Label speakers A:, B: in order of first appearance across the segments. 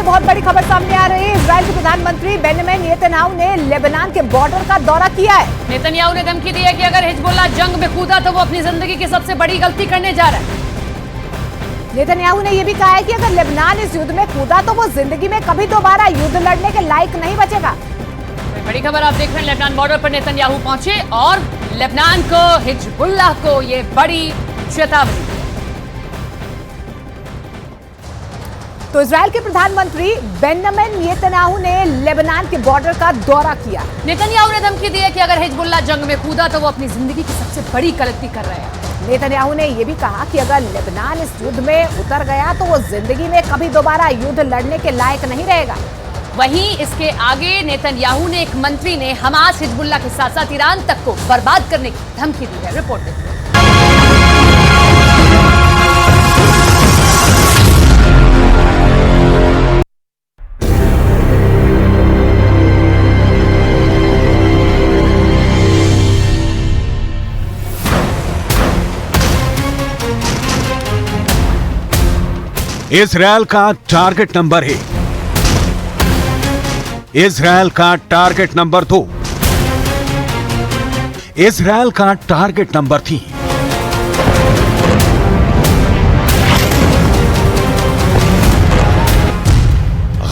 A: बहुत बड़ी खबर सामने आ रही है। इजराइल के प्रधानमंत्री बेंजामिन नेतन्याहू ने लेबनान के बॉर्डर का दौरा किया है।
B: नेतन्याहू ने धमकी दी है कि अगर हिजबुल्लाह जंग में कूदा तो वो अपनी जिंदगी की सबसे बड़ी गलती करने जा रहा है।
A: नेतन्याहू ने यह भी कहा है कि अगर लेबनान इस युद्ध में कूदा तो वो जिंदगी में कभी दोबारा युद्ध लड़ने के लायक नहीं बचेगा।
B: बड़ी खबर आप देख रहे हैं, लेबनान बॉर्डर पर नेतन्याहू पहुंचे और लेबनान को, हिजबुल्लाह को ये बड़ी चेतावनी।
A: तो इजराइल के प्रधानमंत्री बेंजामिन नेतन्याहू ने लेबनान के बॉर्डर का दौरा किया।
B: नेतन्याहू ने धमकी दी है कि अगर हिजबुल्लाह जंग में कूदा तो वो अपनी जिंदगी की सबसे बड़ी गलती कर रहे हैं।
A: नेतन्याहू ने यह भी कहा कि अगर लेबनान इस युद्ध में उतर गया तो वो जिंदगी में कभी दोबारा युद्ध लड़ने के लायक नहीं रहेगा।
B: वहीं इसके आगे नेतन्याहू ने एक मंत्री ने हमास, हिजबुल्लाह के साथ साथ ईरान तक को बर्बाद करने की धमकी दी है। रिपोर्ट देखिए।
C: इजरायल का टारगेट नंबर 1, इजरायल का टारगेट नंबर 2, इजरायल का टारगेट नंबर 3।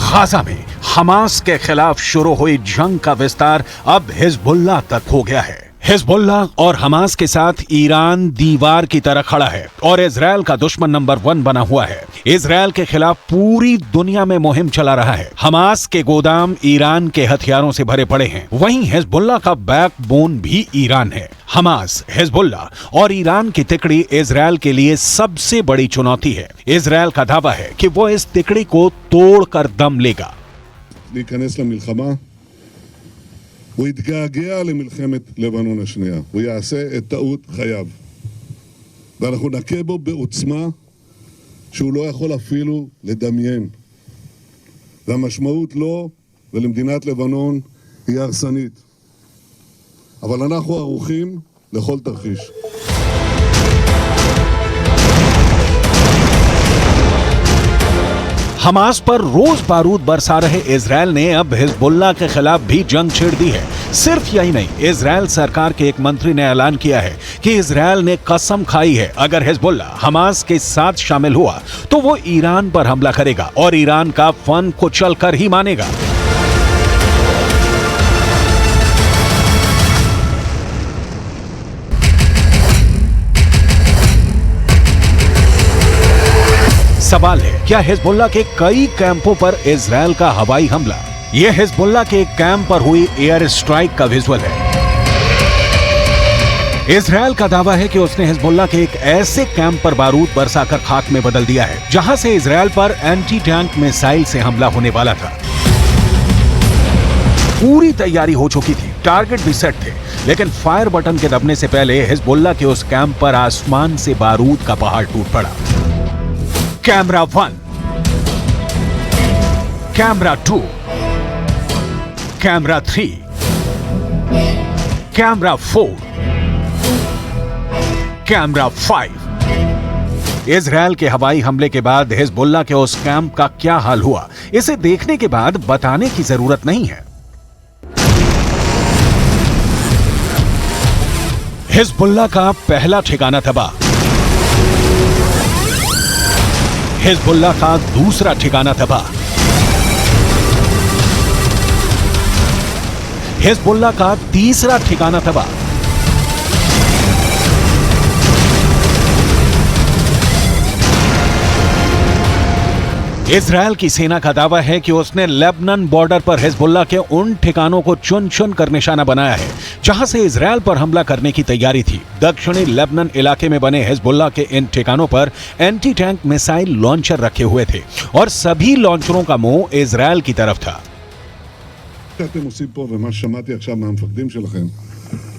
C: गाजा में हमास के खिलाफ शुरू हुई जंग का विस्तार अब हिजबुल्लाह तक हो गया है। हिजबुल्लाह और हमास के साथ ईरान दीवार की तरह खड़ा है और इजरायल का दुश्मन नंबर 1 बना हुआ है। इजरायल के खिलाफ पूरी दुनिया में मुहिम चला रहा है। हमास के गोदाम ईरान के हथियारों से भरे पड़े हैं। वहीं हिजबुल्लाह का बैकबोन भी ईरान है। हमास, हिजबुल्लाह और ईरान की तिकड़ी इजरायल के लिए सबसे बड़ी चुनौती है। इजरायल का दावा है कि वो इस तिकड़ी को तोड़कर दम लेगा।
D: הוא יתגעגע למלחמת לבנון השנייה, הוא יעשה את טעות חייו, ואנחנו נכה בו בעוצמה שהוא לא יכול אפילו לדמיין, והמשמעות לו ולמדינת לבנון היא הרסנית, אבל אנחנו ערוכים לכל תרחיש.
C: हमास पर रोज बारूद बरसा रहे इजरायल ने अब हिजबुल्लाह के खिलाफ भी जंग छेड़ दी है। सिर्फ यही नहीं, इजरायल सरकार के एक मंत्री ने ऐलान किया है कि इजरायल ने कसम खाई है अगर हिजबुल्लाह हमास के साथ शामिल हुआ तो वो ईरान पर हमला करेगा और ईरान का फन कुचल कर ही मानेगा। सवाल है, क्या हिजबुल्लाह के कई कैंपों पर इजरायल का हवाई हमला? यह हिजबुल्लाह के एक कैंप पर हुई एयर स्ट्राइक का विजुअल है। इजरायल का दावा है कि उसने हिजबुल्लाह के एक ऐसे कैंप पर बारूद बरसाकर खाक में बदल दिया है जहां से इजरायल पर एंटी टैंक मिसाइल से हमला होने वाला था। पूरी तैयारी हो चुकी थी, टारगेट भी सेट थे, लेकिन फायर बटन के दबने से पहले हिजबुल्लाह के उस कैंप पर आसमान से बारूद का पहाड़ टूट पड़ा। Camera 1, camera 2, camera 3, camera 4, camera 5। Israel के हवाई हमले के बाद हिजबुल्लाह के उस कैंप का क्या हाल हुआ, इसे देखने के बाद बताने की जरूरत नहीं है। हिजबुल्लाह का पहला ठिकाना तबाह, हिजबुल्लाह का दूसरा ठिकाना तबाह, हिजबुल्लाह का तीसरा ठिकाना तबाह, इजरायल की सेना का दावा है कि उसने लेबनान बॉर्डर पर हिजबुल्लाह के उन ठिकानों को चुन चुन कर निशाना बनाया है जहां से इजरायल पर हमला करने की तैयारी थी। दक्षिणी लेबनान इलाके में बने हिजबुल्लाह के इन ठिकानों पर एंटी टैंक मिसाइल लॉन्चर रखे हुए थे और सभी लॉन्चरों का मुंह इजरायल की तरफ था।
D: אתם עושים פה ומה ששמעתי עכשיו מהמפקדים שלכם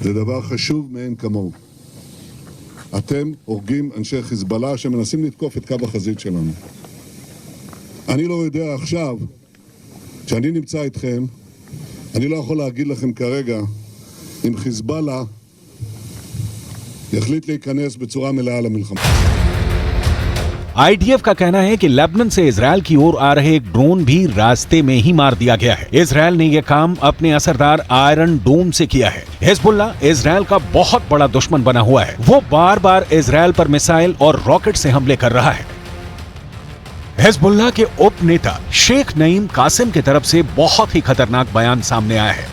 D: זה דבר חשוב מאין כמוהו. אתם הורגים אנשי חיזבאללה שמנסים לתקוף את קו החזית שלנו. אני לא יודע עכשיו, כשאני נמצא איתכם, אני לא יכול להגיד לכם כרגע אם חיזבאללה יחליט להיכנס בצורה מלאה למלחמה.
C: आईडीएफ का कहना है कि लेबनान से इजरायल की ओर आ रहे एक ड्रोन भी रास्ते में ही मार दिया गया है। इजरायल ने यह काम अपने असरदार आयरन डोम से किया है। हिजबुल्लाह इजरायल का बहुत बड़ा दुश्मन बना हुआ है। वो बार बार इजरायल पर मिसाइल और रॉकेट से हमले कर रहा है। हिजबुल्लाह के उप नेता शेख नईम कासिम की तरफ से बहुत ही खतरनाक बयान सामने आया है।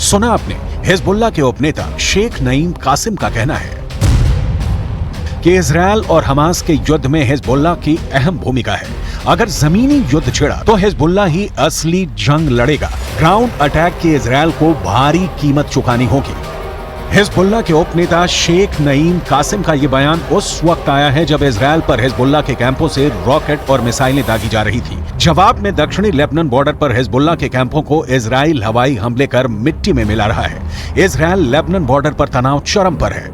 C: सुना आपने, हिजबुल्लाह के उपनेता शेख नईम कासिम का कहना है कि इजरायल और हमास के युद्ध में हिजबुल्लाह की अहम भूमिका है। अगर जमीनी युद्ध छिड़ा तो हिजबुल्लाह ही असली जंग लड़ेगा। ग्राउंड अटैक की इजरायल को भारी कीमत चुकानी होगी। हिजबुल्लाह के उपनेता शेख नईम कासिम का यह बयान उस वक्त आया है जब इजरायल पर हिजबुल्लाह के कैंपों से रॉकेट और मिसाइलें दागी जा रही थी। जवाब में दक्षिणी लेबनान बॉर्डर पर हिजबुल्लाह के कैंपों को इजराइल हवाई हमले कर मिट्टी में मिला रहा है। इजरायल लेबनान बॉर्डर पर तनाव चरम पर है।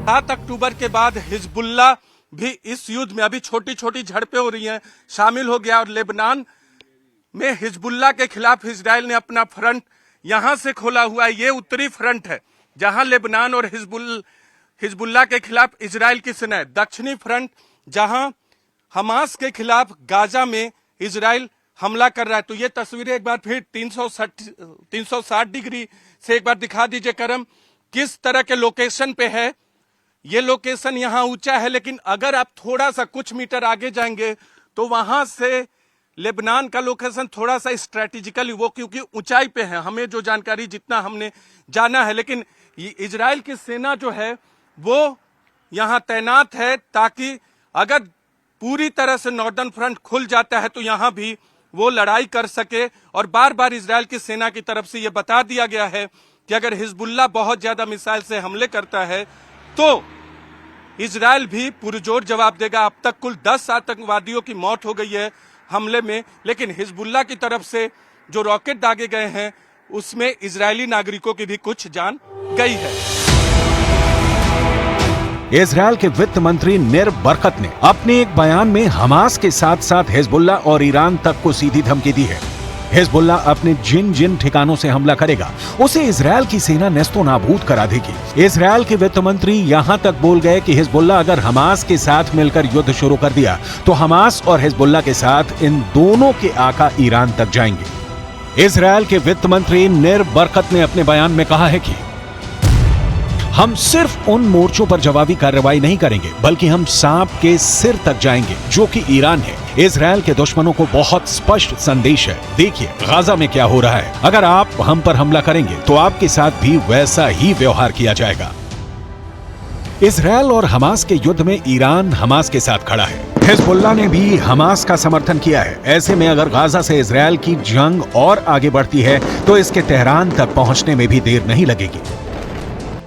E: 7 अक्टूबर के बाद हिजबुल्लाह भी इस युद्ध में अभी छोटी छोटी झड़पें हो रही हैं, शामिल हो गया और लेबनान में हिजबुल्लाह के खिलाफ इजराइल ने अपना फ्रंट यहां से खोला हुआ है। ये उत्तरी फ्रंट है जहां लेबनान और हिजबुल्लाह के खिलाफ इजराइल की सेना है। दक्षिणी फ्रंट जहां हमास के खिलाफ गाजा में इजराइल हमला कर रहा है। तो ये तस्वीरें एक बार फिर 360 डिग्री से एक बार दिखा दीजिए करम, किस तरह के लोकेशन पे है। ये लोकेशन यहाँ ऊंचा है, लेकिन अगर आप थोड़ा सा कुछ मीटर आगे जाएंगे तो वहां से लेबनान का लोकेशन थोड़ा सा स्ट्रेटेजिकली, वो क्योंकि ऊंचाई पे है, हमें जो जानकारी जितना हमने जाना है, लेकिन इजराइल की सेना जो है वो यहाँ तैनात है ताकि अगर पूरी तरह से नॉर्दर्न फ्रंट खुल जाता है तो यहाँ भी वो लड़ाई कर सके। और बार बार इजराइल की सेना की तरफ से ये बता दिया गया है कि अगर हिजबुल्लाह बहुत ज्यादा मिसाइल से हमले करता है तो इजराइल भी पुरजोर जवाब देगा। अब तक कुल 10 आतंकवादियों की मौत हो गई है हमले में, लेकिन हिजबुल्लाह की तरफ से जो रॉकेट दागे गए हैं उसमें इजरायली नागरिकों की भी कुछ जान गई है।
C: इजरायल के वित्त मंत्री निर बरकत ने अपने एक बयान में हमास के साथ साथ हिजबुल्लाह और ईरान तक को सीधी धमकी दी है। हिजबुल्लाह अपने जिन जिन ठिकानों से हमला करेगा उसे इजरायल की सेना नेस्तो नाबूद करा देगी। इजरायल के वित्त मंत्री यहां तक बोल गए कि हिजबुल्लाह अगर हमास के साथ मिलकर युद्ध शुरू कर दिया तो हमास और हिजबुल्लाह के साथ इन दोनों के आका ईरान तक जाएंगे। इजरायल के वित्त मंत्री निर बरकत ने अपने बयान में कहा है कि हम सिर्फ उन मोर्चों पर जवाबी कार्रवाई नहीं करेंगे बल्कि हम सांप के सिर तक जाएंगे जो कि ईरान है। इजरायल के दुश्मनों को बहुत स्पष्ट संदेश है, देखिए गाजा में क्या हो रहा है। अगर आप हम पर हमला करेंगे तो आपके साथ भी वैसा ही व्यवहार किया जाएगा। इजरायल और हमास के युद्ध में ईरान हमास के साथ खड़ा है। हिजबुल्लाह ने भी हमास का समर्थन किया है। ऐसे में अगर गाजा से इजरायल की जंग और आगे बढ़ती है तो इसके तेहरान तक पहुंचने में भी देर नहीं लगेगी।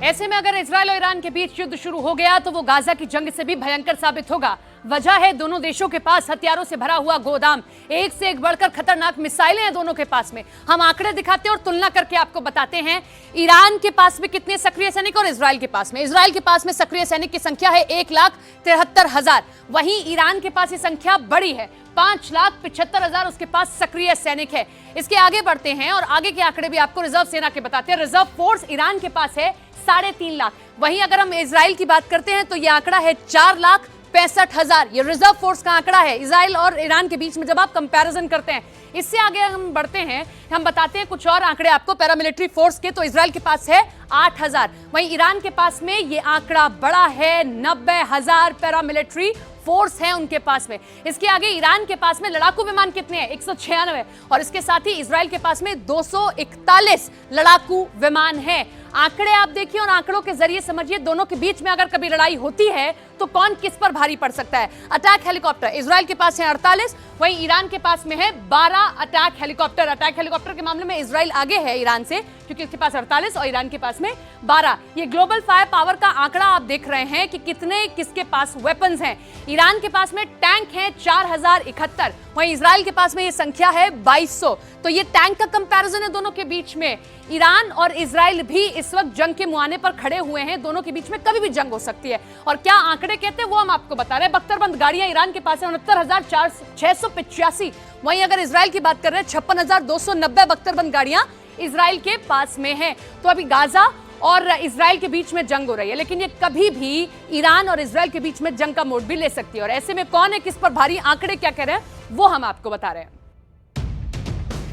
B: ऐसे में अगर इजरायल और ईरान के बीच युद्ध शुरू हो गया तो वो गाजा की जंग से भी भयंकर साबित होगा। वजह है दोनों देशों के पास हथियारों से भरा हुआ गोदाम, एक से एक बढ़कर खतरनाक मिसाइलें हैं दोनों के पास में। हम आंकड़े दिखाते हैं और तुलना करके आपको बताते हैं ईरान के पास में कितने सक्रिय सैनिक और इजरायल के पास में। इजरायल के पास में सक्रिय सैनिक की संख्या है 1,73,000, वहीं ईरान के पास ये संख्या बड़ी है, 5,75,000 उसके पास सक्रिय सैनिक है। इसके आगे बढ़ते हैं और आगे के आंकड़े भी आपको रिजर्व सेना के बताते हैं। रिजर्व फोर्स ईरान के पास है 3.5 लाख। वहीं अगर हम इजराइल की बात करते हैं तो यह आंकड़ा है 4,65,000। ये रिजर्व फोर्स का आंकड़ा है इजराइल और ईरान के बीच में जब आप कंपैरिजन करते हैं। इससे आगे हम बढ़ते हैं, हम बताते हैं कुछ और आंकड़े आपको पैरामिलिट्री फोर्स के। तो इजराइल के पास है 8,000, वहीं ईरान के पास में ये आंकड़ा बड़ा है, 90,000 पैरामिलिट्री फोर्स है उनके पास में। इसके आगे ईरान के पास में लड़ाकू विमान कितने हैं? 196, और इसके साथ ही इजराइल के पास में 241 लड़ाकू विमान है। आंकड़े आप देखिए और आंकड़ों के जरिए समझिए दोनों के बीच में अगर कभी लड़ाई होती है तो कौन किस पर भारी पड़ सकता है। अटैक हेलीकॉप्टर इजराइल के पास है 48, वहीं ईरान के पास में है 12 अटैक हेलीकॉप्टर। अटैक हेलीकॉप्टर के मामले में इजराइल आगे है ईरान से, क्योंकि इसके पास 48 और ईरान के पास में 12। ये ग्लोबल फायर पावर का आंकड़ा आप देख रहे हैं कि कितने किसके पास वेपन्स हैं। ईरान के पास में टैंक हैं 4071, वहीं इजराइल के पास में ये संख्या है 2200। तो ये टैंक का कंपैरिजन है दोनों के बीच में। ईरान और इजराइल भी इस वक्त जंग के मुहाने पर खड़े हुए हैं, दोनों के बीच में कभी भी जंग हो सकती है। और क्या आंकड़े कहते हैं वो हम आपको बता रहे हैं। बख्तरबंद गाड़ियां ईरान के पास है 69,685, वहीं अगर इजराइल की बात कर रहे हैं 56,290 बख्तरबंद गाड़ियां इजराइल के पास में है। तो अभी गाजा और इजराइल के बीच में जंग हो रही है, लेकिन ये कभी भी ईरान और इजराइल के बीच में जंग का मोड़ भी ले सकती है। और ऐसे में कौन है किस पर भारी, आंकड़े क्या कह रहे हैं वो हम आपको बता रहे हैं।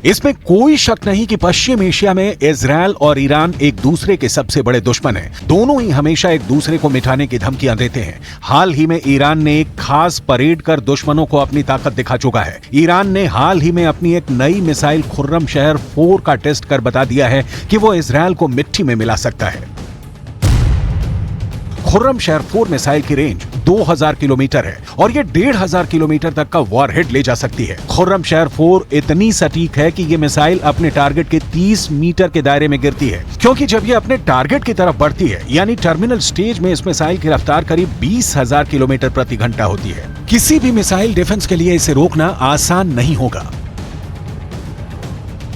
C: इसमें कोई शक नहीं कि पश्चिम एशिया में इजराइल और ईरान एक दूसरे के सबसे बड़े दुश्मन हैं। दोनों ही हमेशा एक दूसरे को मिटाने की धमकियां देते हैं। हाल ही में ईरान ने एक खास परेड कर दुश्मनों को अपनी ताकत दिखा चुका है। ईरान ने हाल ही में अपनी एक नई मिसाइल खुर्रमशहर 4 का टेस्ट कर बता दिया है कि वो इजराइल को मिट्टी में मिला सकता है। खुर्रमशहर 4 मिसाइल की रेंज 2000 किलोमीटर है और ये 1500 किलोमीटर तक का वॉरहेड ले जा सकती है। खुर्रमशहर 4 इतनी सटीक है कि ये मिसाइल अपने टारगेट के 30 मीटर के दायरे में गिरती है, क्योंकि जब ये अपने टारगेट की तरफ बढ़ती है यानी टर्मिनल स्टेज में इस मिसाइल की रफ्तार करीब 20,000 किलोमीटर प्रति घंटा होती है। किसी भी मिसाइल डिफेंस के लिए इसे रोकना आसान नहीं होगा।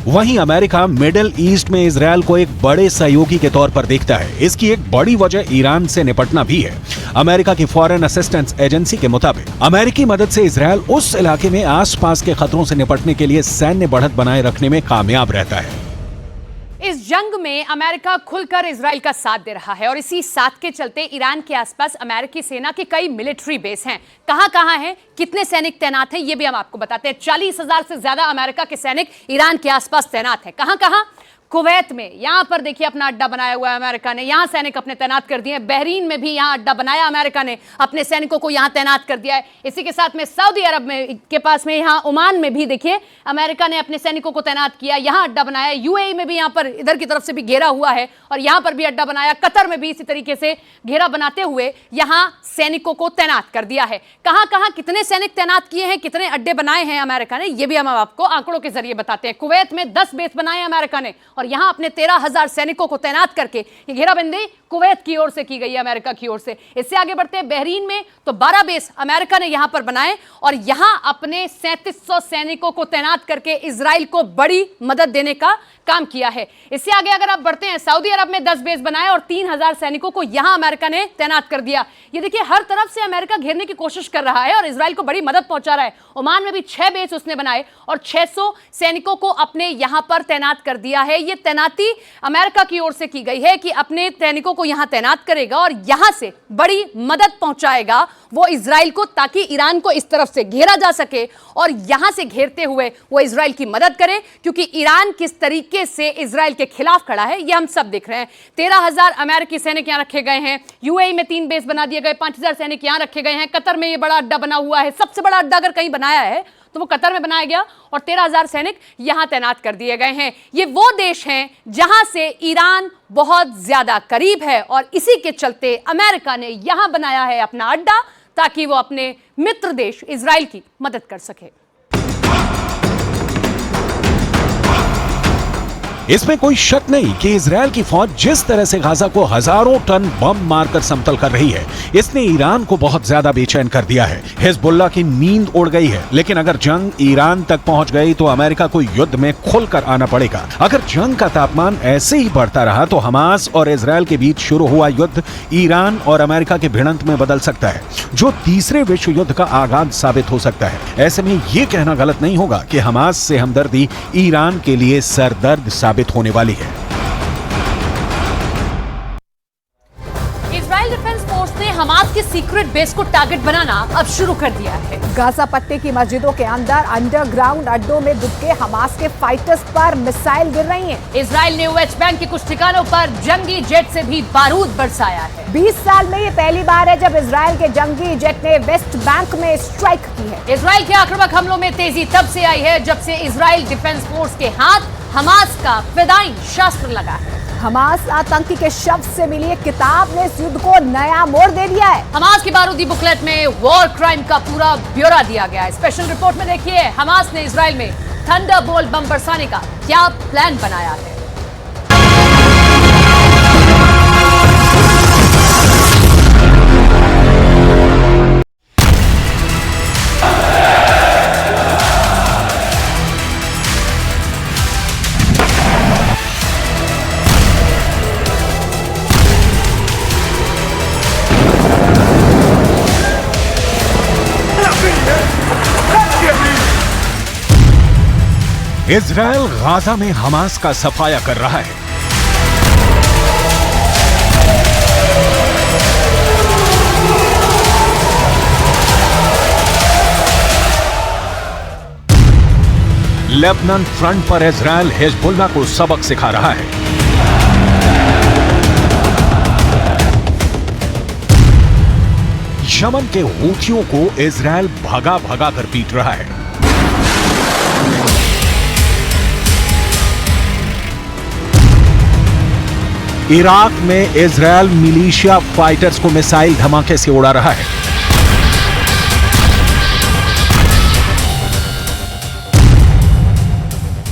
C: वहीं अमेरिका मिडिल ईस्ट में इजरायल को एक बड़े सहयोगी के तौर पर देखता है। इसकी एक बड़ी वजह ईरान से निपटना भी है। अमेरिका की फॉरेन असिस्टेंस एजेंसी के मुताबिक अमेरिकी मदद से इजरायल उस इलाके में आसपास के खतरों से निपटने के लिए सैन्य बढ़त बनाए रखने में कामयाब रहता है।
B: इस जंग में अमेरिका खुलकर इजराइल का साथ दे रहा है और इसी साथ के चलते ईरान के आसपास अमेरिकी सेना के कई मिलिट्री बेस हैं। कहां हैं, कितने सैनिक तैनात हैं, ये भी हम आपको बताते हैं। 40,000 से ज्यादा अमेरिका के सैनिक ईरान के आसपास तैनात हैं। कहां? कुवैत में, यहां पर देखिए अपना अड्डा बनाया हुआ है अमेरिका ने, यहां सैनिक अपने तैनात कर दिए हैं। बहरीन में भी यहां अड्डा बनाया अमेरिका ने, अपने सैनिकों को यहां तैनात कर दिया है। इसी के साथ में सऊदी अरब में के पास में यहां ओमान में भी देखिए अमेरिका ने अपने सैनिकों को तैनात किया, यहां अड्डा बनाया। यूएई में भी यहां पर इधर की तरफ से भी घेरा हुआ है और यहां पर भी अड्डा बनाया। कतर में भी इसी तरीके से घेरा बनाते हुए यहां सैनिकों को तैनात कर दिया है। कहां कितने सैनिक तैनात किए हैं, कितने अड्डे बनाए हैं अमेरिका ने, यह भी हम आपको आंकड़ों के जरिए बताते हैं। कुवैत में 10 बेस बनाए अमेरिका ने और यहां अपने 13,000 सैनिकों को तैनात करके ये घेराबंदी कुवैत की ओर से की गई है, अमेरिका की ओर से। इससे आगे बढ़ते हैं बहरीन में, तो 12 बेस अमेरिका ने यहां पर बनाए और यहां अपने 3700 सैनिकों को तैनात करके इजराइल को बड़ी मदद देने का काम किया है। इससे आगे अगर आप बढ़ते हैं, सऊदी अरब में 10 बेस बनाए और 3000 सैनिकों को यहां अमेरिका ने तैनात कर दिया। ये देखिए हर तरफ से अमेरिका घेरने की कोशिश कर रहा है और इजराइल को बड़ी मदद पहुंचा रहा है। ओमान में भी 6 बेस उसने बनाए और 600 सैनिकों को अपने यहां पर तैनात कर दिया है। ये तैनाती अमेरिका की ओर से की गई है कि अपने सैनिकों को यहां तैनात करेगा और यहां से बड़ी मदद पहुंचाएगा वो इजराइल को, ताकि ईरान को इस तरफ से घेरा जा सके और यहां से घेरते हुए वो इजराइल की मदद करे, क्योंकि ईरान किस तरीके से इजराइल के खिलाफ खड़ा है ये हम सब देख रहे हैं। 13,000 अमेरिकी सैनिक यहां रखे गए हैं। यूएई में 3 बेस बना दिए गए, 5,000 सैनिक यहां रखे गए हैं। कतर में ये बड़ा अड्डा बना हुआ है, सबसे बड़ा अड्डा अगर कहीं बनाया है तो वो कतर में बनाया गया और 13,000 सैनिक यहां तैनात कर दिए गए हैं। ये वो देश हैं जहां से ईरान बहुत ज्यादा करीब है और इसी के चलते अमेरिका ने यहां बनाया है अपना अड्डा, ताकि वो अपने मित्र देश इजराइल की मदद कर सके।
C: इसमें कोई शक नहीं कि इजरायल की फौज जिस तरह से गाजा को हजारों टन बम मारकर समतल कर रही है, इसने ईरान को बहुत ज्यादा बेचैन कर दिया है। हिजबुल्लाह की नींद उड़ गई है। लेकिन अगर जंग ईरान तक पहुंच गई तो अमेरिका को युद्ध में खुलकर आना पड़ेगा। अगर जंग का तापमान ऐसे ही बढ़ता रहा तो हमास और इजरायल के बीच शुरू हुआ युद्ध ईरान और अमेरिका के भिड़ंत में बदल सकता है, जो तीसरे विश्व युद्ध का आगाज साबित हो सकता है। ऐसे में यह कहना गलत नहीं होगा कि हमास से हमदर्दी ईरान के लिए सरदर्द साबित होने वाली है।
B: इजराइल डिफेंस फोर्स ने हमास के सीक्रेट बेस को टारगेट बनाना अब शुरू कर दिया है।
A: गाजा पट्टी की मस्जिदों के अंदर अंडरग्राउंड अड्डों में दुबके हमास के फाइटर्स पर मिसाइल गिर रही हैं।
B: इजराइल ने वेस्ट बैंक के कुछ ठिकानों पर जंगी जेट से भी बारूद बरसाया है।
A: 20 साल में ये पहली बार है जब इजराइल के जंगी जेट ने वेस्ट बैंक में स्ट्राइक की है।
B: इजराइल के आक्रामक हमलों में तेजी तब से आई है जब से इजराइल डिफेंस फोर्स के हाथ हमास का फिदाइन शास्त्र लगा है।
A: हमास आतंकी के शब्द से मिली एक किताब ने इस युद्ध को नया मोड़ दे दिया है।
B: हमास की बारूदी बुकलेट में वॉर क्राइम का पूरा ब्यौरा दिया गया है। स्पेशल रिपोर्ट में देखिए हमास ने इजराइल में थंडरबोल्ट बम बरसाने का क्या प्लान बनाया है।
C: इजराइल गाजा में हमास का सफाया कर रहा है। लेबनान फ्रंट पर इजराइल हिजबुल्लाह को सबक सिखा रहा है। यमन के हूथियों को इजराइल भगा भगा कर पीट रहा है। इराक में इजराइल मिलिशिया फाइटर्स को मिसाइल धमाके से उड़ा रहा है।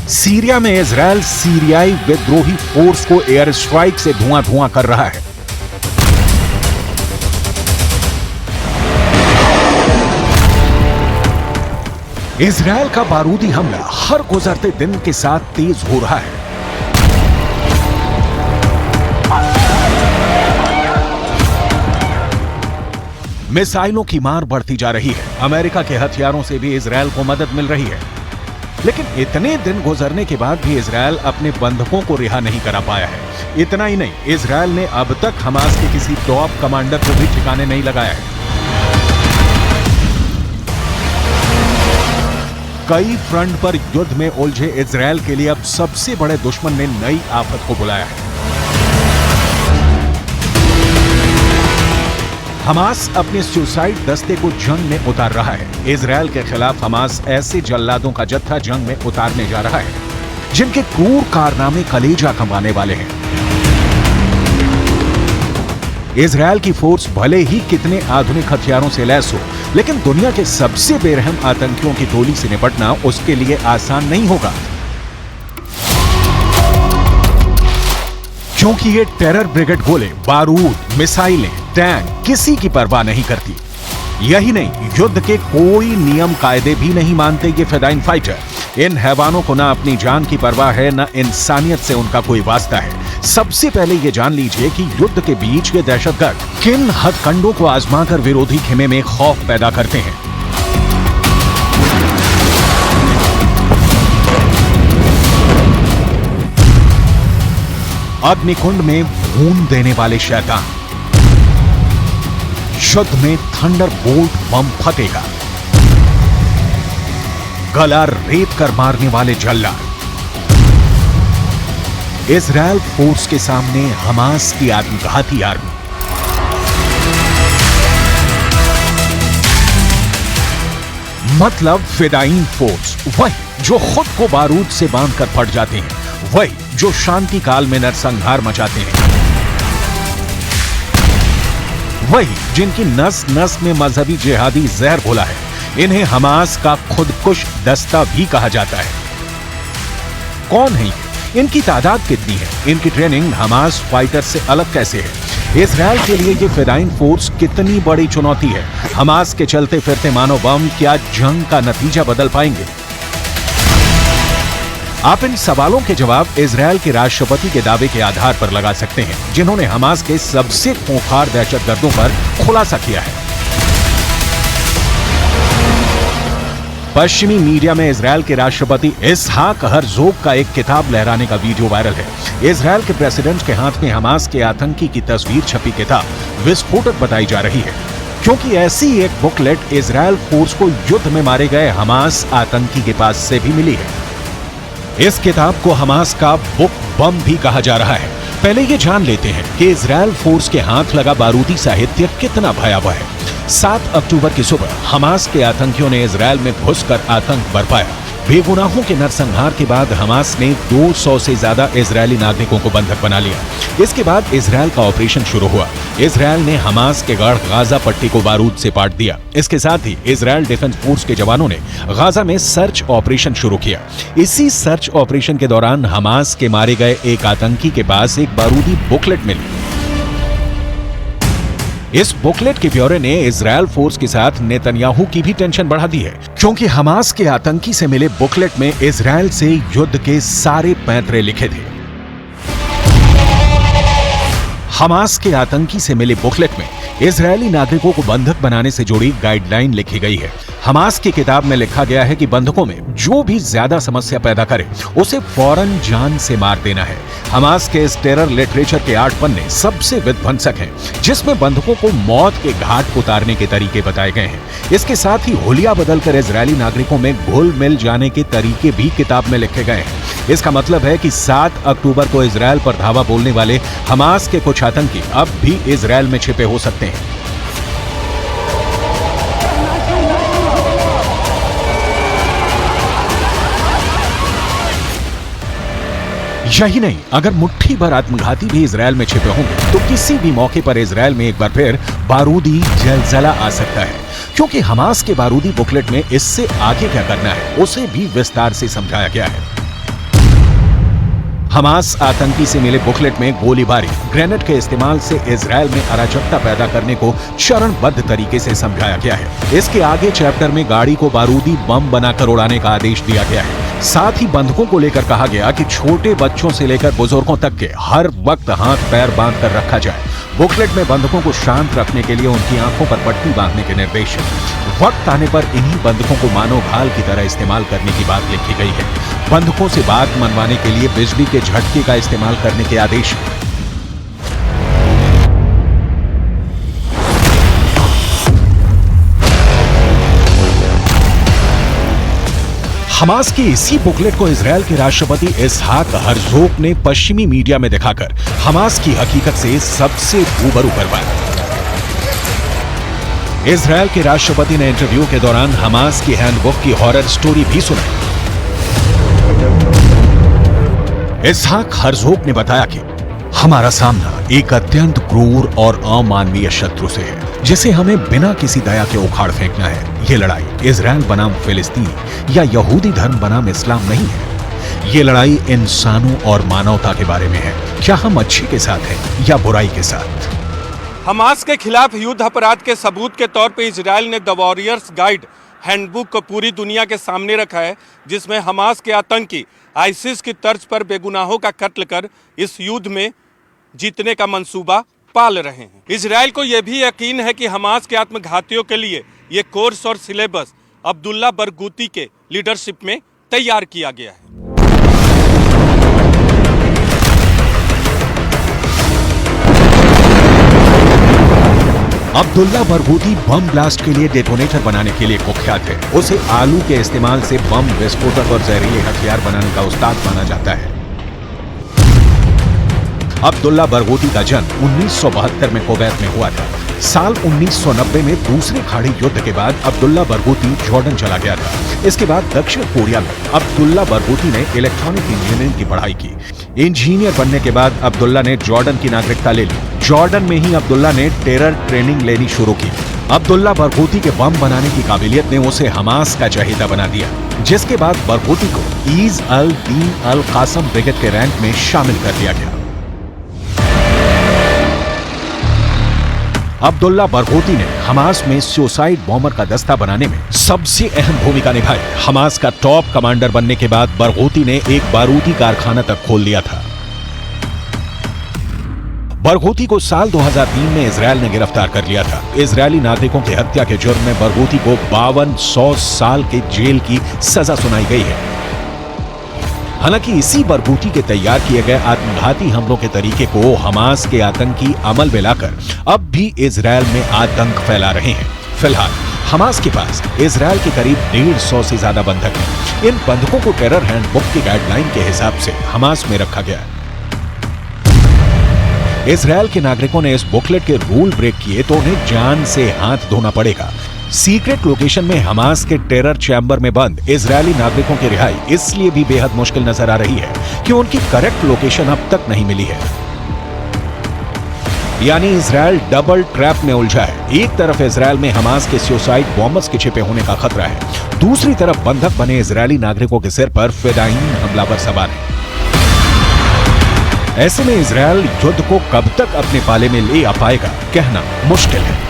C: सीरिया में इजराइल सीरियाई विद्रोही फोर्स को एयर स्ट्राइक से धुआं धुआं कर रहा है। इजराइल का बारूदी हमला हर गुजरते दिन के साथ तेज हो रहा है। मिसाइलों की मार बढ़ती जा रही है। अमेरिका के हथियारों से भी इजराइल को मदद मिल रही है। लेकिन इतने दिन गुजरने के बाद भी इजराइल अपने बंधकों को रिहा नहीं करा पाया है। इतना ही नहीं, इजराइल ने अब तक हमास के किसी टॉप कमांडर को भी ठिकाने नहीं लगाया है। कई फ्रंट पर युद्ध में उलझे इजराइल के लिए अब सबसे बड़े दुश्मन ने नई आफत को बुलाया है। हमास अपने सुसाइड दस्ते को जंग में उतार रहा है। इजराइल के खिलाफ हमास ऐसे जल्लादों का जत्था जंग में उतारने जा रहा है जिनके क्रूर कारनामे कलेजा कमाने वाले हैं। इजराइल की फोर्स भले ही कितने आधुनिक हथियारों से लैस हो, लेकिन दुनिया के सबसे बेरहम आतंकियों की टोली से निपटना उसके लिए आसान नहीं होगा, क्योंकि ये टेरर ब्रिगेड गोले, बारूद, मिसाइलें, टैंक किसी की परवाह नहीं करती। यही नहीं, युद्ध के कोई नियम कायदे भी नहीं मानते ये फिदाइन फाइटर। इन हैवानों को ना अपनी जान की परवाह है, ना इंसानियत से उनका कोई वास्ता है। सबसे पहले ये जान लीजिए कि युद्ध के बीच ये दहशतगर्द किन हथकंडों को आजमाकर विरोधी खेमे में खौफ पैदा करते हैं। अग्निकुंड में भून देने वाले शैतान, युद्ध में थंडरबोल्ट बम फटेगा, गला रेत कर मारने वाले जल्लाद। इजराइल फोर्स के सामने हमास की आत्मघाती आर्मी। मतलब फिदाइन फोर्स, वही जो खुद को बारूद से बांधकर फट जाते हैं, वही जो शांति काल में नरसंहार मचाते हैं, वही जिनकी नस नस में मजहबी जिहादी जहर घोला है। इन्हें हमास का खुदकुश दस्ता भी कहा जाता है। कौन है ये? इनकी तादाद कितनी है? इनकी ट्रेनिंग हमास फाइटर से अलग कैसे है? इजराइल के लिए ये फिदाइन फोर्स कितनी बड़ी चुनौती है? हमास के चलते फिरते मानव बम क्या जंग का नतीजा बदल पाएंगे? आप इन सवालों के जवाब इजराइल के राष्ट्रपति के दावे के आधार पर लगा सकते हैं, जिन्होंने हमास के सबसे खूंखार दहशतगर्दों पर खुलासा किया है। पश्चिमी मीडिया में इजराइल के राष्ट्रपति इसहाक हर्जोग का एक किताब लहराने का वीडियो वायरल है। इजराइल के प्रेसिडेंट के हाथ में हमास के आतंकी की तस्वीर छपी किताब विस्फोटक बताई जा रही है, क्योंकि ऐसी एक बुकलेट इजराइल फोर्स को युद्ध में मारे गए हमास आतंकी के पास से भी मिली है। इस किताब को हमास का बुक बम भी कहा जा रहा है। पहले ये जान लेते हैं कि इजराइल फोर्स के हाथ लगा बारूदी साहित्य कितना भयावह है। 7 अक्टूबर की सुबह हमास के आतंकियों ने इजराइल में घुसकर आतंक बरपाया। बेगुनाहों के नरसंहार के बाद हमास ने 200 से ज्यादा इजरायली नागरिकों को बंधक बना लिया। इसके बाद इजरायल का ऑपरेशन शुरू हुआ। इजरायल ने हमास के गढ़ गाजा पट्टी को बारूद से पाट दिया। इसके साथ ही इजरायल डिफेंस फोर्स के जवानों ने गाजा में सर्च ऑपरेशन शुरू किया। इसी सर्च ऑपरेशन के दौरान हमास के मारे गए एक आतंकी के पास एक बारूदी बुकलेट मिली। इस बुकलेट के ब्यौरे ने इजरायल फोर्स के साथ नेतन्याहू की भी टेंशन बढ़ा दी है, क्योंकि हमास के आतंकी से मिले बुकलेट में इजरायल से युद्ध के सारे पैंतरे लिखे थे। हमास के आतंकी से मिले बुकलेट में इजरायली नागरिकों को बंधक बनाने से जुड़ी गाइडलाइन लिखी गई है। हमास की किताब में लिखा गया है कि बंधकों में जो भी ज्यादा समस्या पैदा करे उसे फौरन जान से मार देना है। हमास के इस टेरर लिटरेचर के 8 पन्ने सबसे विध्वंसक हैं, जिसमें बंधकों को मौत के घाट उतारने के तरीके बताए गए हैं। इसके साथ ही हुलिया बदलकर इजरायली नागरिकों में घुल मिल जाने के तरीके भी किताब में लिखे गए हैं। इसका मतलब है कि 7 अक्टूबर को इजरायल पर धावा बोलने वाले हमास के कुछ आतंकी अब भी इजरायल में छिपे हो सकते हैं। यही नहीं, अगर मुट्ठी भर आत्मघाती भी इजरायल में छिपे होंगे तो किसी भी मौके पर इजरायल में एक बार फिर बारूदी जलजला आ सकता है, क्योंकि हमास के बारूदी बुकलेट में इससे आगे क्या करना है उसे भी विस्तार से समझाया गया है। हमास आतंकी से मिले बुकलेट में गोलीबारी, ग्रेनेड के इस्तेमाल से इजरायल में अराजकता पैदा करने को चरणबद्ध तरीके से समझाया गया है। इसके आगे चैप्टर में गाड़ी को बारूदी बम बनाकर उड़ाने का आदेश दिया गया है। साथ ही बंधकों को लेकर कहा गया कि छोटे बच्चों से लेकर बुजुर्गों तक के हर वक्त हाथ पैर बांध कर रखा जाए। बुकलेट में बंधकों को शांत रखने के लिए उनकी आंखों पर पट्टी बांधने के निर्देश हैं। वक्त आने पर इन्हीं बंधकों को मानव घाल की तरह इस्तेमाल करने की बात लिखी गई है। बंधकों से बात मनवाने के लिए बिजली के झटके का इस्तेमाल करने के आदेश हैं। हमास की इसी बुकलेट को इजरायल के राष्ट्रपति इसहाक हर्जोग ने पश्चिमी मीडिया में दिखाकर हमास की हकीकत से सबसे रूबरू करवाया। इजरायल के राष्ट्रपति ने इंटरव्यू के दौरान हमास की हैंडबुक की हॉरर स्टोरी भी सुनाई। इसहाक हर्जोग ने बताया कि हमारा सामना एक अत्यंत क्रूर और अमानवीय शत्रु से है, जिसे हमें बिना किसी दया के उखाड़ फेंकना है। ये लड़ाई इजरायल बनाम फिलिस्तीन या यहूदी धर्म बनाम इस्लाम नहीं है। ये लड़ाई इंसानों और मानवता के बारे में है। क्या हम अच्छे के साथ हैं या बुराई के साथ?
E: हमास के खिलाफ युद्ध अपराध के सबूत के तौर पे इजरायल ने द वॉरियर्स गाइड हैंडबुक को पूरी दुनिया के सामने रखा है, जिसमें हमास के आतंकी आईसिस की तर्ज पर बेगुनाहों का कत्ल कर इस युद्ध में जीतने का मंसूबा पाल रहे हैं। इजरायल को यह भी यकीन है कि हमास के आत्मघातियों के लिए ये कोर्स और सिलेबस अब्दुल्ला बरगूती के लीडरशिप में तैयार किया गया है।
C: अब्दुल्ला बरगूती बम ब्लास्ट के लिए डेटोनेटर बनाने के लिए कुख्यात है। उसे आलू के इस्तेमाल से बम विस्फोटक और जहरीले हथियार बनाने का उस्ताद माना जाता है। अब्दुल्ला बरगूती का जन्म 1972 में कुवैत में हुआ था। साल 1990 में दूसरे खाड़ी युद्ध के बाद अब्दुल्ला बरगूती जॉर्डन चला गया था। इसके बाद दक्षिण कोरिया में अब्दुल्ला बरगूती ने इलेक्ट्रॉनिक इंजीनियरिंग की पढ़ाई की। इंजीनियर बनने के बाद अब्दुल्ला ने जॉर्डन की नागरिकता ले ली। जॉर्डन में ही अब्दुल्ला ने टेरर ट्रेनिंग लेनी शुरू की। अब्दुल्ला बरगूती के बम बनाने की काबिलियत ने उसे हमास का चहेता बना दिया, जिसके बाद बरगूती को ईज अल दीन अल कासम ब्रिगेड के रैंक में शामिल कर दिया गया। अब्दुल्ला बरगूती ने हमास में सुसाइड बॉम्बर का दस्ता बनाने में सबसे अहम भूमिका निभाई। हमास का टॉप कमांडर बनने के बाद बरगूती ने एक बारूदी कारखाना तक खोल दिया था। बरगूती को साल 2003 में इजरायल ने गिरफ्तार कर लिया था। इजरायली नागरिकों की हत्या के जुर्म में बरगूती को 5200 साल के जेल की सजा सुनाई गई है। हालांकि इसी बरगूती के तैयार किए गए आत्मघाती हमलों के तरीके को हमास के आतंकी अमल में लाकर अब भी इजरायल में आतंक फैला रहे हैं। फिलहाल हमास के पास इजरायल के करीब 150 से ज्यादा बंधक हैं। इन बंधकों को टेरर हैंडबुक की गाइडलाइन के हिसाब से हमास में रखा गया है। इजरायल के नागरिकों ने इस बुकलेट के रूल ब्रेक किए तो उन्हें जान से हाथ धोना पड़ेगा। सीक्रेट लोकेशन में हमास के टेरर चैम्बर में बंद इजरायली नागरिकों की रिहाई इसलिए भी बेहद मुश्किल नजर आ रही है कि उनकी करेक्ट लोकेशन अब तक नहीं मिली है। यानी इजरायल डबल ट्रैप में उलझा है। एक तरफ इजरायल में हमास के सुसाइड बॉम्बर्स के छिपे होने का खतरा है, दूसरी तरफ बंधक बने इजरायली नागरिकों के सिर पर फिदायीन हमलावर सवार है। ऐसे में इजरायल युद्ध को कब तक अपने पाले में ले आ पाएगा कहना मुश्किल है।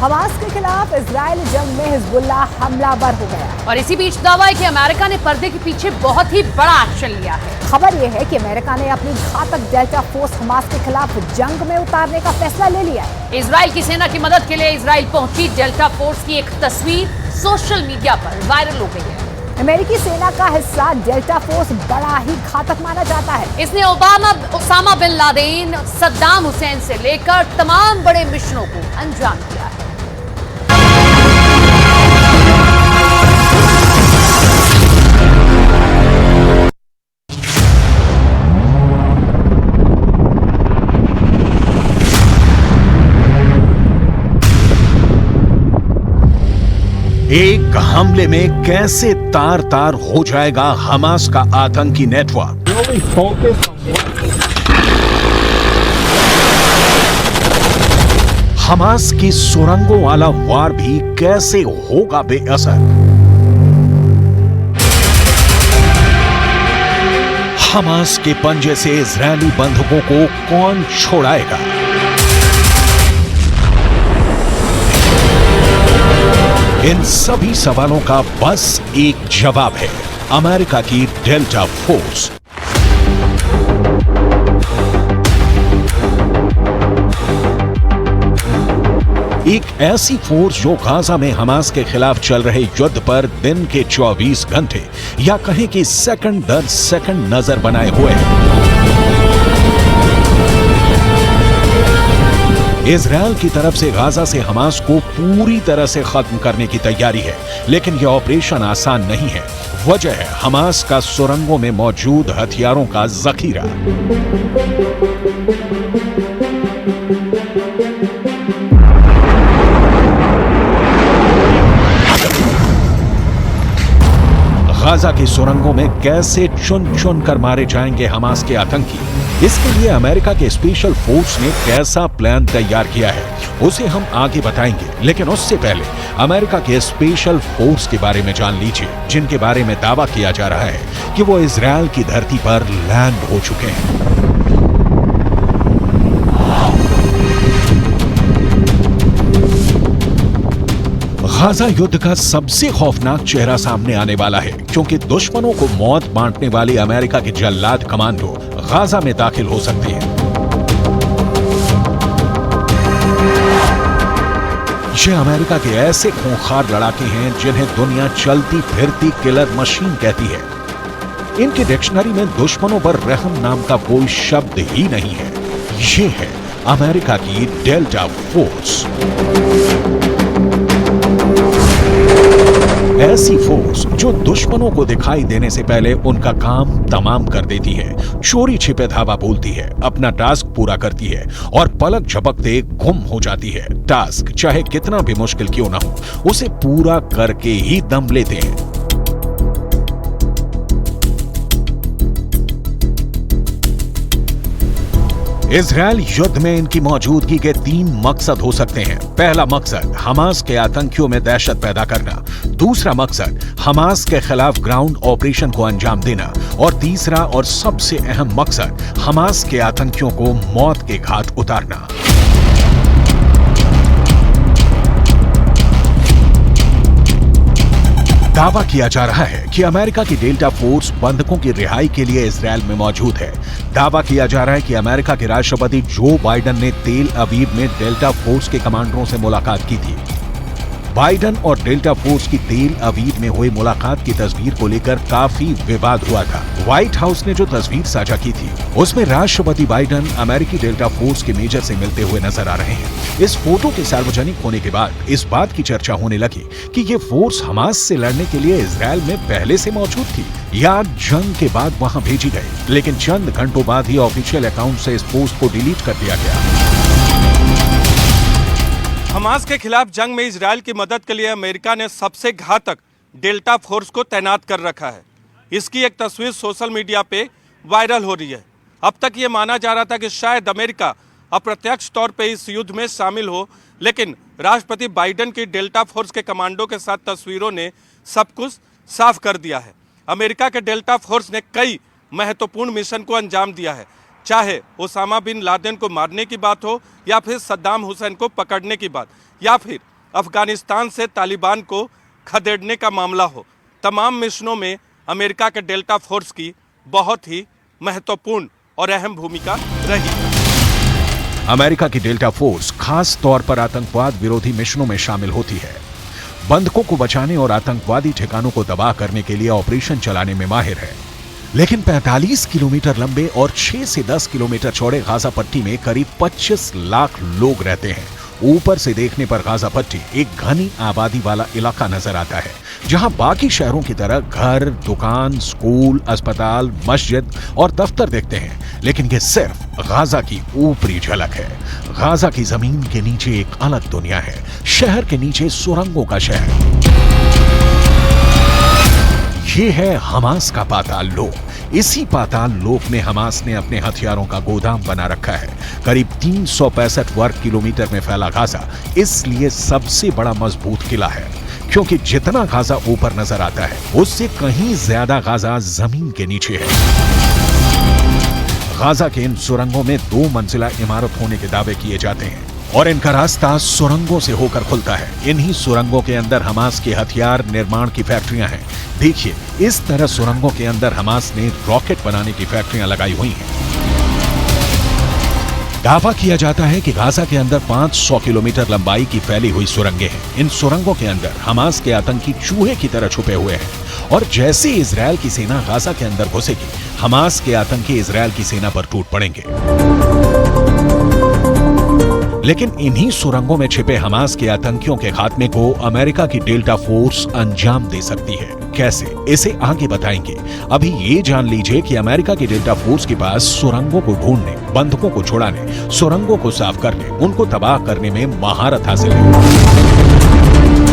A: हमास के खिलाफ इजरायली जंग में हिजबुल्लाह हमलावर हो गया
B: और इसी बीच दावा है कि अमेरिका ने पर्दे के पीछे बहुत ही बड़ा एक्शन लिया है।
A: खबर यह है कि अमेरिका ने अपनी घातक डेल्टा फोर्स हमास के खिलाफ जंग में उतारने का फैसला ले लिया है।
B: इजराइल की सेना की मदद के लिए इजराइल पहुंची डेल्टा फोर्स की एक तस्वीर सोशल मीडिया पर वायरल हो गई है।
A: अमेरिकी सेना का हिस्सा डेल्टा फोर्स बड़ा ही घातक माना जाता है।
B: इसने Osama bin Laden, Saddam Hussein से लेकर तमाम बड़े मिशनों को अंजाम दिया है।
C: एक हमले में कैसे तार तार हो जाएगा हमास का आतंकी नेटवर्क। हमास की सुरंगों वाला वार भी कैसे होगा बेअसर। हमास के पंजे से इजरायली बंधकों को कौन छोड़ाएगा। इन सभी सवालों का बस एक जवाब है, अमेरिका की डेल्टा फोर्स। एक ऐसी फोर्स जो गाजा में हमास के खिलाफ चल रहे युद्ध पर दिन के 24 घंटे या कहें कि सेकंड दर सेकंड नजर बनाए हुए है। इजरायल की तरफ से गाजा से हमास को पूरी तरह से खत्म करने की तैयारी है, लेकिन यह ऑपरेशन आसान नहीं है। वजह है हमास का सुरंगों में मौजूद हथियारों का जखीरा। गाजा की सुरंगों में कैसे चुन चुन कर मारे जाएंगे हमास के आतंकी, इसके लिए अमेरिका के स्पेशल फोर्स ने कैसा प्लान तैयार किया है उसे हम आगे बताएंगे। लेकिन उससे पहले अमेरिका के स्पेशल फोर्स के बारे में जान लीजिए, जिनके बारे में दावा किया जा रहा है कि वो इजरायल की धरती पर लैंड हो चुके हैं। गाजा युद्ध का सबसे खौफनाक चेहरा सामने आने वाला है, क्योंकि दुश्मनों को मौत बांटने वाली अमेरिका के जल्लाद कमांडो गाजा में दाखिल हो सकते हैं। ये अमेरिका के ऐसे खूंखार लड़ाके हैं जिन्हें दुनिया चलती फिरती किलर मशीन कहती है। इनकी डिक्शनरी में दुश्मनों पर रहम नाम का कोई शब्द ही नहीं है। ये है अमेरिका की डेल्टा फोर्स। ऐसी फोर्स जो दुश्मनों को दिखाई देने से पहले उनका काम तमाम कर देती है, चोरी छिपे धावा बोलती है, अपना टास्क पूरा करती है और पलक झपकते गुम हो जाती है। टास्क चाहे कितना भी मुश्किल क्यों ना हो, उसे पूरा करके ही दम लेते हैं। इजरायल युद्ध में इनकी मौजूदगी के 3 मकसद हो सकते हैं। पहला मकसद हमास के आतंकियों में दहशत पैदा करना, दूसरा मकसद हमास के खिलाफ ग्राउंड ऑपरेशन को अंजाम देना और तीसरा और सबसे अहम मकसद हमास के आतंकियों को मौत के घाट उतारना। दावा किया जा रहा है कि अमेरिका की डेल्टा फोर्स बंधकों की रिहाई के लिए इजरायल में मौजूद है। दावा किया जा रहा है कि अमेरिका के राष्ट्रपति जो बाइडेन ने तेल अवीव में डेल्टा फोर्स के कमांडरों से मुलाकात की थी। बाइडन और डेल्टा फोर्स की तेल अवीव में हुई मुलाकात की तस्वीर को लेकर काफी विवाद हुआ था। व्हाइट हाउस ने जो तस्वीर साझा की थी उसमें राष्ट्रपति बाइडन अमेरिकी डेल्टा फोर्स के मेजर से मिलते हुए नजर आ रहे हैं। इस फोटो के सार्वजनिक होने के बाद इस बात की चर्चा होने लगी कि ये फोर्स हमास से लड़ने के लिए इजरायल में पहले से मौजूद थी या जंग के बाद वहां भेजी गई। लेकिन चंद घंटों बाद ही ऑफिशियल अकाउंट से इस पोस्ट को डिलीट कर दिया गया।
E: हमास के खिलाफ जंग में इजरायल की मदद के लिए अमेरिका ने सबसे घातक डेल्टा फोर्स को तैनात कर रखा है। इसकी एक तस्वीर सोशल मीडिया पे वायरल हो रही है। अब तक ये माना जा रहा था कि शायद अमेरिका अप्रत्यक्ष तौर पे इस युद्ध में शामिल हो, लेकिन राष्ट्रपति बाइडन की डेल्टा फोर्स के कमांडो के साथ तस्वीरों ने सब कुछ साफ कर दिया है। अमेरिका के डेल्टा फोर्स ने कई महत्वपूर्ण मिशन को अंजाम दिया है, चाहे ओसामा बिन लादेन को मारने की बात हो या फिर सद्दाम हुसैन को पकड़ने की बात या फिर अफगानिस्तान से तालिबान को खदेड़ने का मामला हो। तमाम मिशनों में अमेरिका के डेल्टा फोर्स की बहुत ही महत्वपूर्ण और अहम भूमिका रही है।
C: अमेरिका की डेल्टा फोर्स खास तौर पर आतंकवाद विरोधी मिशनों में शामिल होती है। बंधकों को बचाने और आतंकवादी ठिकानों को तबाह करने के लिए ऑपरेशन चलाने में माहिर है। लेकिन 45 किलोमीटर लंबे और 6 से 10 किलोमीटर चौड़े गाजा पट्टी में करीब 25 लाख लोग रहते हैं। ऊपर से देखने पर गाजा पट्टी एक घनी आबादी वाला इलाका नजर आता है, जहां बाकी शहरों की तरह घर, दुकान, स्कूल, अस्पताल, मस्जिद और दफ्तर दिखते हैं। लेकिन ये सिर्फ गाजा की ऊपरी झलक है। गाजा की जमीन के नीचे एक अलग दुनिया है। शहर के नीचे सुरंगों का शहर। ये है हमास का पाताल लोक। इसी पाताल लोक में हमास ने अपने हथियारों का गोदाम बना रखा है। करीब 365 वर्ग किलोमीटर में फैला गाजा इसलिए सबसे बड़ा मजबूत किला है, क्योंकि जितना गाजा ऊपर नजर आता है उससे कहीं ज्यादा गाजा जमीन के नीचे है। गाजा के इन सुरंगों में 2 मंजिला इमारत होने के दावे किए जाते हैं और इनका रास्ता सुरंगों से होकर खुलता है। इन्हीं सुरंगों के अंदर हमास के हथियार निर्माण की फैक्ट्रियां हैं। देखिए, इस तरह सुरंगों के अंदर हमास ने रॉकेट बनाने की फैक्ट्रियां लगाई हुई हैं। दावा किया जाता है कि गाजा के अंदर 500 किलोमीटर लंबाई की फैली हुई सुरंगें हैं। इन सुरंगों के अंदर हमास के आतंकी चूहे की तरह छुपे हुए हैं और जैसे इजरायल की सेना गाजा के अंदर घुसेगी, हमास के आतंकी इजरायल की सेना पर टूट पड़ेंगे। लेकिन इन्हीं सुरंगों में छिपे हमास के आतंकियों के खात्मे को अमेरिका की डेल्टा फोर्स अंजाम दे सकती है। कैसे, इसे आगे बताएंगे। अभी ये जान लीजिए कि अमेरिका की डेल्टा फोर्स के पास सुरंगों को ढूंढने, बंधकों को छुड़ाने, सुरंगों को साफ करने, उनको तबाह करने में महारत हासिल है।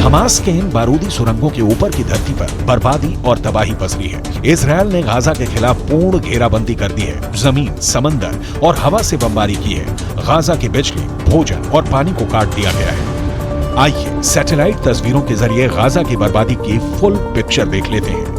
C: हमास के इन बारूदी सुरंगों के ऊपर की धरती पर बर्बादी और तबाही पसरी है। इजरायल ने गाजा के खिलाफ पूर्ण घेराबंदी कर दी है। जमीन, समंदर और हवा से बमबारी की है। गाजा की बिजली, भोजन और पानी को काट दिया गया है। आइए सैटेलाइट तस्वीरों के जरिए गाजा की बर्बादी की फुल पिक्चर देख लेते हैं।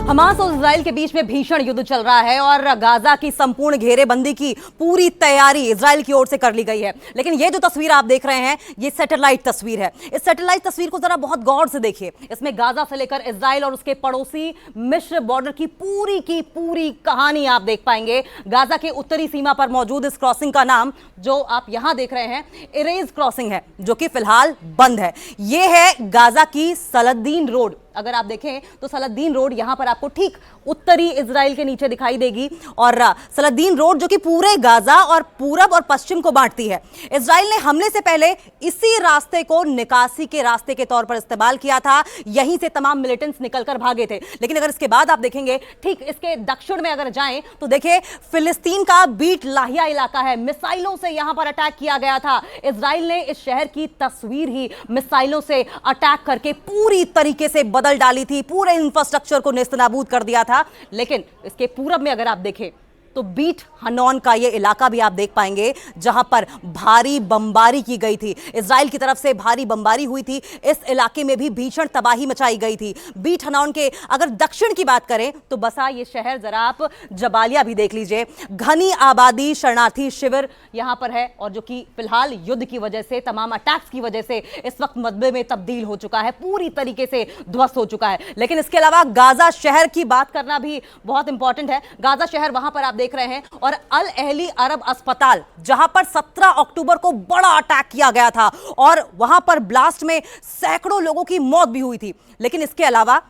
F: हमास और इजराइल के बीच में भीषण युद्ध चल रहा है और गाजा की संपूर्ण घेरेबंदी की पूरी तैयारी इजराइल की ओर से कर ली गई है। लेकिन ये जो तस्वीर आप देख रहे हैं, ये सैटेलाइट तस्वीर है। इस सैटेलाइट तस्वीर को जरा बहुत गौर से देखिए। इसमें गाजा से लेकर इजराइल और उसके पड़ोसी मिस्र बॉर्डर की पूरी कहानी आप देख पाएंगे। गाजा के उत्तरी सीमा पर मौजूद इस क्रॉसिंग का नाम, जो आप यहां देख रहे हैं, इरेज क्रॉसिंग है, जो कि फिलहाल बंद है। यह है गाजा की सलादीन रोड। अगर आप देखें तो सलादीन रोड यहां पर आपको ठीक उत्तरी इजराइल के नीचे दिखाई देगी और सलादीन रोड जो कि पूरे गाजा और पूरब और पश्चिम को बांटती है। इजराइल ने हमले से पहले इसी रास्ते को निकासी के रास्ते के तौर पर इस्तेमाल किया था। यहीं से तमाम मिलिटेंट्स निकलकर भागे थे। लेकिन अगर इसके बाद आप देखेंगे, ठीक इसके दक्षिण में अगर जाएं तो देखिए, फिलिस्तीन का बीट लाहिया इलाका है। मिसाइलों से यहां पर अटैक किया गया था। इजराइल ने इस शहर की तस्वीर ही मिसाइलों से अटैक करके पूरी तरीके से बदल डाली थी। पूरे इंफ्रास्ट्रक्चर को नेस्तनाबूद कर दिया था। लेकिन इसके पूरब में अगर आप देखें तो बीट हनौन का ये इलाका भी आप देख पाएंगे, जहां पर भारी बमबारी की गई थी। इजराइल की तरफ से भारी बमबारी हुई थी। इस इलाके में भी भीषण तबाही मचाई गई थी। बीट हनौन के अगर दक्षिण की बात करें तो बसा ये शहर, जरा आप जबालिया भी देख लीजिए। घनी आबादी, शरणार्थी शिविर यहां पर है और जो कि फिलहाल युद्ध की वजह से, तमाम अटैक्स की वजह से इस वक्त मलबे में तब्दील हो चुका है, पूरी तरीके से ध्वस्त हो चुका है। लेकिन इसके अलावा गाजा शहर की बात करना भी बहुत इंपॉर्टेंट है। गाजा शहर, वहां पर आप देख रहे हैं, और अल अहली अरब अस्पताल जहां पर 17 अक्टूबर को बड़ा अटैक किया गया था और वहां पर ब्लास्ट में सैकड़ों लोगों की मौत भी हुई थी। लेकिन इसके अलावा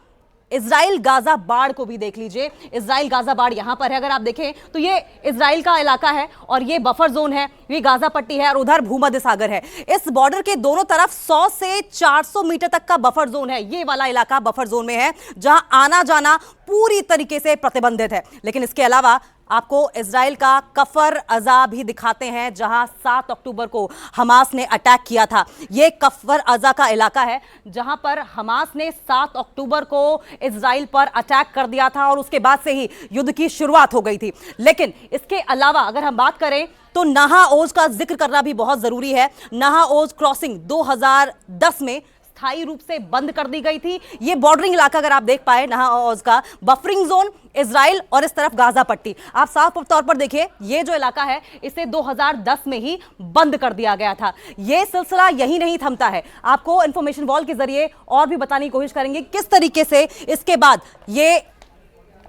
F: इजराइल गाजा बाड़ को भी देख लीजिए। इजराइल गाजा बाड़ यहां पर है, अगर आप देखें तो ये इजराइल का इलाका है और ये बफर जोन है, ये गाजा पट्टी है और उधर भूमध्य सागर है। इस बॉर्डर के दोनों तरफ 100 से 400 मीटर तक का बफर जोन है। ये वाला इलाका बफर जोन में है जहां आना जाना पूरी तरीके से प्रतिबंधित है। लेकिन इसके अलावा आपको इजराइल का कफर अजा भी दिखाते हैं जहां 7 अक्टूबर को हमास ने अटैक किया था। यह कफर अजा का इलाका है जहां पर हमास ने 7 अक्टूबर को इजराइल पर अटैक कर दिया था और उसके बाद से ही युद्ध की शुरुआत हो गई थी। लेकिन इसके अलावा अगर हम बात करें तो नहा ओज का जिक्र करना भी बहुत जरूरी है। नहा ओज क्रॉसिंग 2010 में स्थायी रूप से बंद कर दी गई थी। ये बॉर्डरिंग इलाका अगर आप देख पाए नहा ओज का, बफरिंग जोन इजराइल और इस तरफ गाजा पट्टी, आप साफ तौर पर देखिए ये जो इलाका है इसे 2010 में ही बंद कर दिया गया था। ये सिलसिला यही नहीं थमता है, आपको इंफॉर्मेशन वॉल के जरिए और भी बताने की कोशिश करेंगे किस तरीके से इसके बाद ये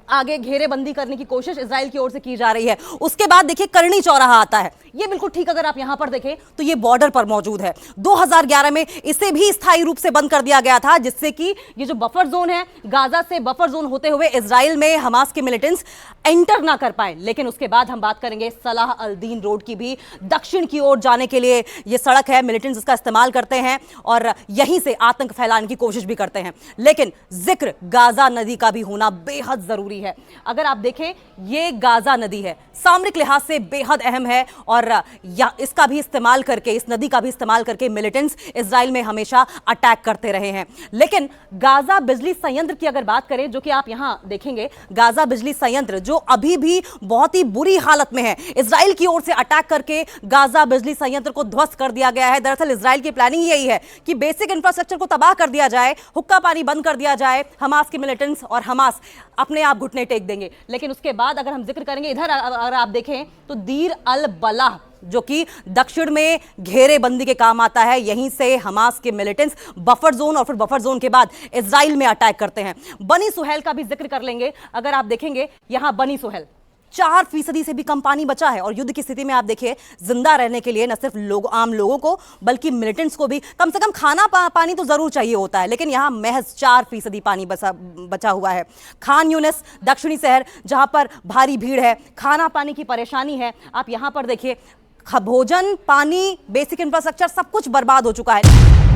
F: आगे घेरेबंदी करने की कोशिश इजराइल की ओर से की जा रही है। उसके बाद देखिए करनी चौराहा आता है, ये बिल्कुल ठीक अगर आप यहां पर देखें तो ये बॉर्डर पर मौजूद है। 2011 में इसे भी स्थायी रूप से बंद कर दिया गया था जिससे कि ये जो बफर जोन है, गाजा से बफर जोन होते हुए इजराइल में हमास के मिलिटेंट्स एंटर ना कर पाए। लेकिन उसके बाद हम बात करेंगे सलाह अल दीन रोड की भी, दक्षिण की ओर जाने के लिए ये सड़क है, मिलिटेंट्स इसका इस्तेमाल करते हैं और यहीं से आतंक फैलाने की कोशिश भी करते हैं। लेकिन जिक्र गाजा नदी का भी होना बेहद जरूरी है। अगर आप देखें ये गाजा नदी है, सामरिक लिहाज से बेहद अहम है और इसका भी इस्तेमाल करके, इस नदी का भी इस्तेमाल करके मिलिटेंट्स इजराइल में हमेशा अटैक करते रहे हैं। लेकिन गाजा बिजली संयंत्र की अगर बात करें, जो कि आप यहां देखेंगे, गाजा बिजली संयंत्र जो अभी भी बहुत ही बुरी हालत में है, इजराइल की ओर से अटैक करके गाजा बिजली संयंत्र को ध्वस्त कर दिया गया है। दरअसल इजराइल की प्लानिंग यही है कि बेसिक इंफ्रास्ट्रक्चर को तबाह कर दिया जाए, हुक्का पानी बंद कर दिया जाए, हमास के मिलिटेंट्स और हमास अपने आप घुटने टेक देंगे। लेकिन उसके बाद अगर हम जिक्र करेंगे इधर अगर आप देखें तो दीर अल बलाह जो कि दक्षिण में घेरेबंदी के काम आता है, यहीं से हमास के मिलिटेंट्स बफर जोन और फिर बफर जोन के बाद इजराइल में अटैक करते हैं। बनी सुहेल का भी जिक्र कर लेंगे। अगर आप देखेंगे यहां बनी सुहेल 4% से भी कम पानी बचा है और युद्ध की स्थिति में आप देखिए जिंदा रहने के लिए न सिर्फ आम लोगों को बल्कि मिलिटेंट्स को भी कम से कम खाना पानी तो जरूर चाहिए होता है, लेकिन यहां महज 4% पानी बचा हुआ है। खान यूनिस दक्षिणी शहर जहां पर भारी भीड़ है, खाना पानी की परेशानी है, आप यहां पर देखिए भोजन, पानी, बेसिक इंफ्रास्ट्रक्चर सब कुछ बर्बाद हो चुका है।